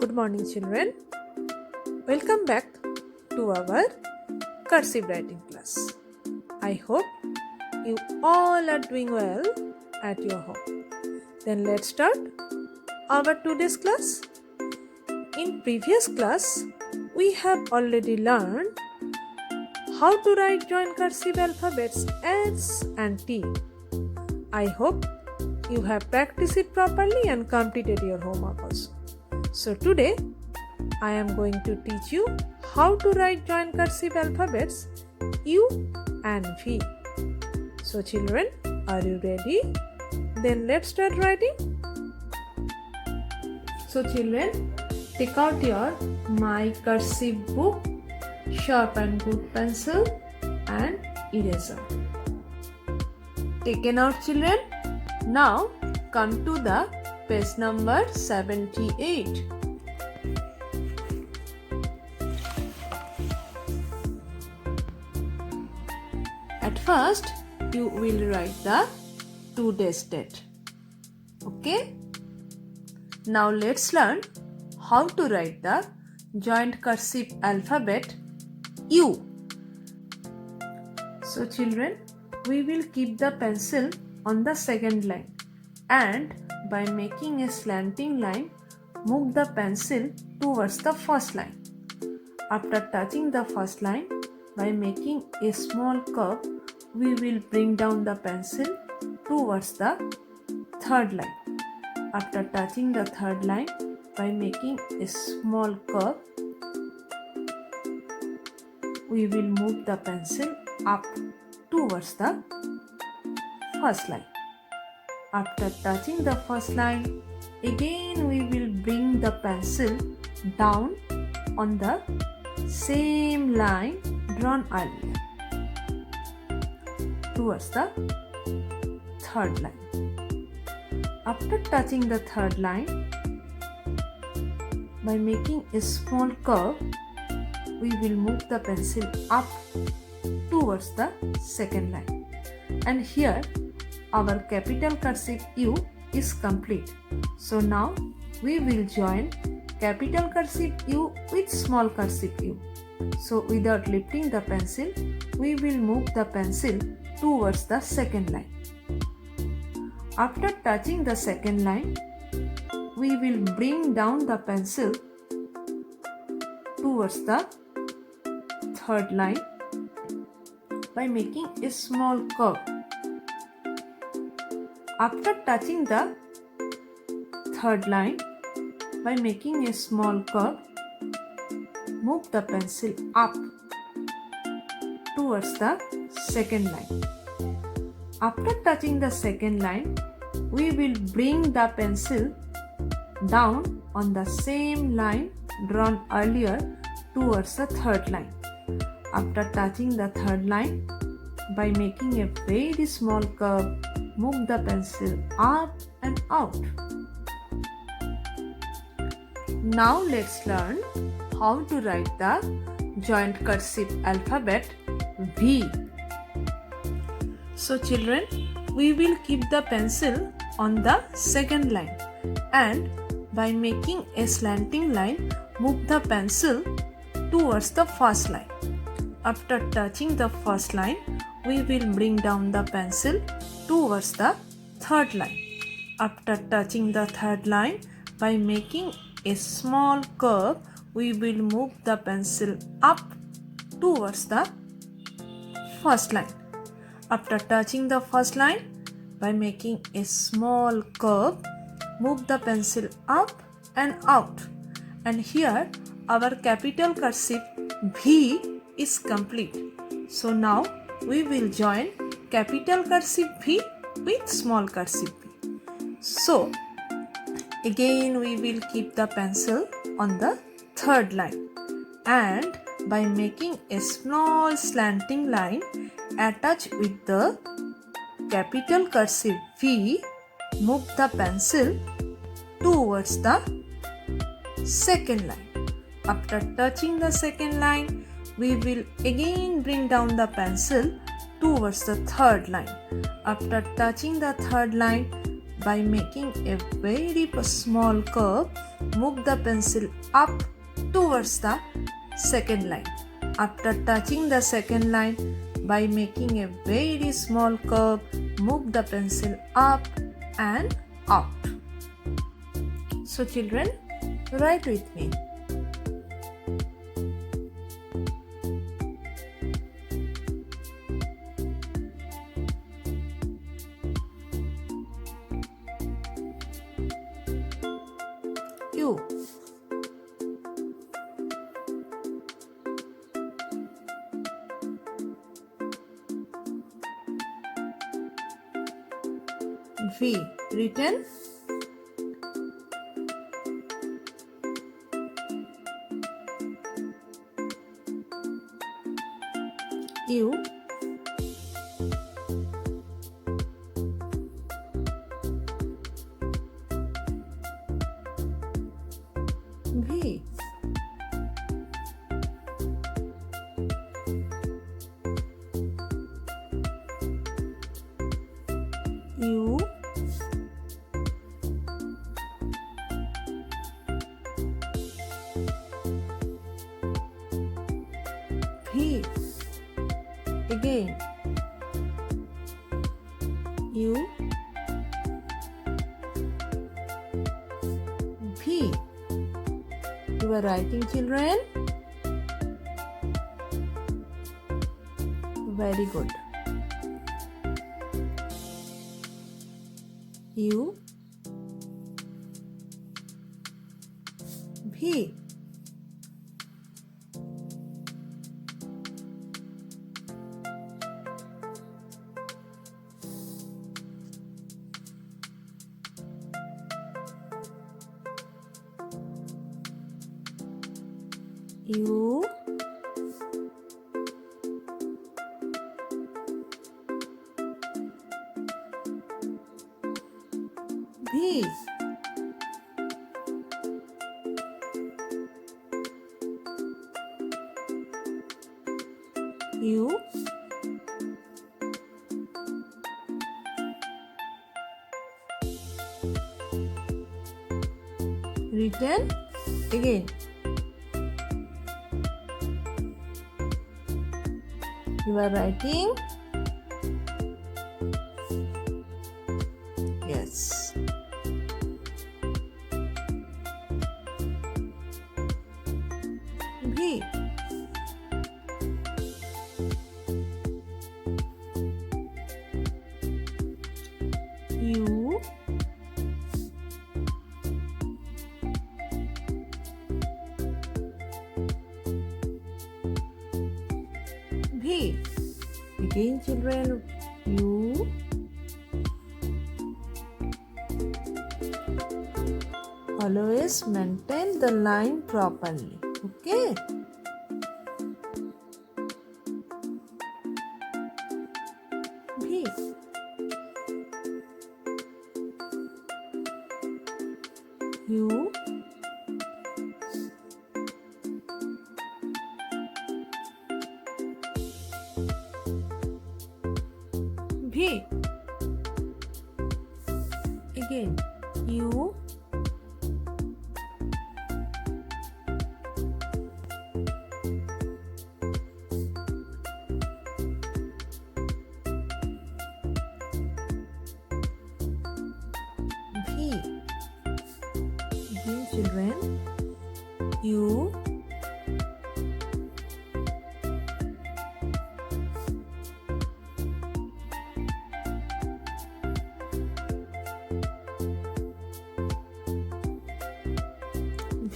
Good morning, children. Welcome back to our cursive writing class. I hope you all are doing well at your home. Then let's start our today's class. In previous class, we have already learned how to write joint cursive alphabets S and T. I hope you have practiced it properly and completed your homework also. So today, I am going to teach you how to write joint cursive alphabets U and V. So children, are you ready? Then let's start writing. So children, take out your My Cursive book, sharp and good pencil and eraser. Taken out children. Now come to the page number 78. At first, you will write the today's date. Okay? Now let's learn how to write the joint cursive alphabet U. So children, we will keep the pencil on the second line and by making a slanting line, move the pencil towards the first line. After touching the first line, by making a small curve, we will bring down the pencil towards the third line. After touching the third line, by making a small curve, we will move the pencil up towards the first line. After touching the first line, again we will bring the pencil down on the same line drawn earlier towards the third line. After touching the third line, by making a small curve, we will move the pencil up towards the second line. And here our capital cursive U is complete. So now we will join capital cursive U with small cursive u. So without lifting the pencil, we will move the pencil towards the second line. After touching the second line, we will bring down the pencil towards the third line by making a small curve. After touching the third line, by making a small curve, move the pencil up towards the second line. After touching the second line, we will bring the pencil down on the same line drawn earlier towards the third line. After touching the third line, by making a very small curve, move the pencil up and out. Now let's learn how to write the joint cursive alphabet V. So children, we will keep the pencil on the second line and by making a slanting line, move the pencil towards the first line. After touching the first line, we will bring down the pencil towards the third line. After touching the third line, by making a small curve, we will move the pencil up towards the first line. After touching the first line, by making a small curve, move the pencil up and out. And here our capital cursive V is complete. So now we will join capital cursive V with small cursive v. So again we will keep the pencil on the third line and by making a small slanting line attached with the capital cursive V, move the pencil towards the second line. After touching the second line, we will again bring down the pencil towards the third line. After touching the third line, by making a very small curve, move the pencil up towards the second line. After touching the second line, by making a very small curve, move the pencil up and out. So children, write with me. U. V. Written. U. V. U. V. Again. U. V. You are writing, children? Very good. U. V. U. V. U. Written again. You are writing? Yes. V. U. V. Again, children. U. Always maintain the line properly. Okay. V. U. V. Again. U. V. Again, children. U.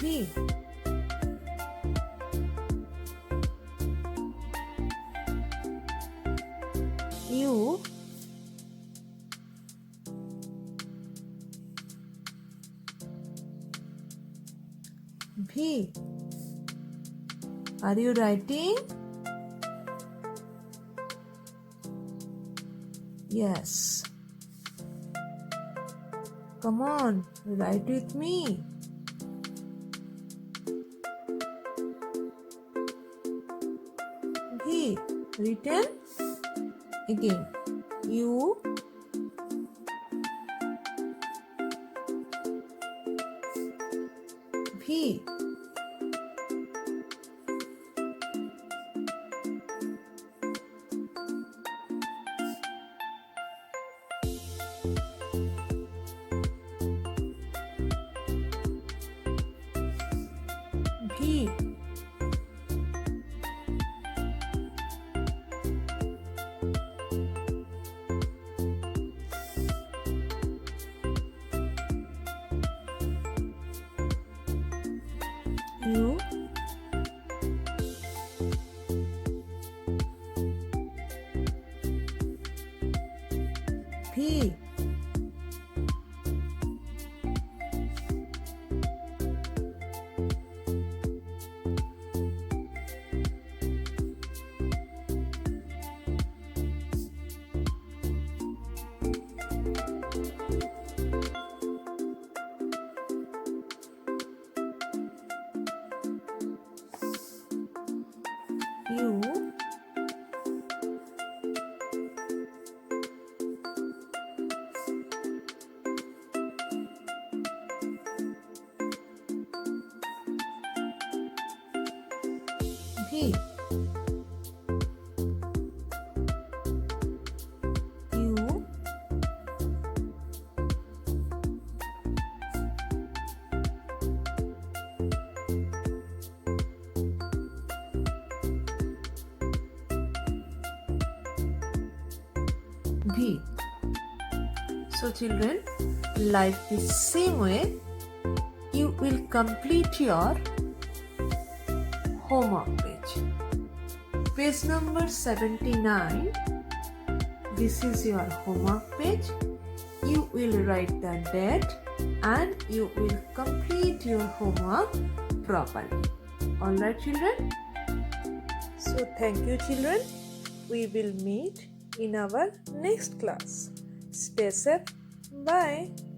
V. U. V. Are you writing? Yes. Come on, write with me. V. Written again. U. V. V. U. V. U. V. U. V. So children, like the same way, you will complete your homework page. Page number 79. This is your homework page. You will write the date and you will complete your homework properly. Alright children? So thank you children. We will meet in our next class. Stay safe. Bye.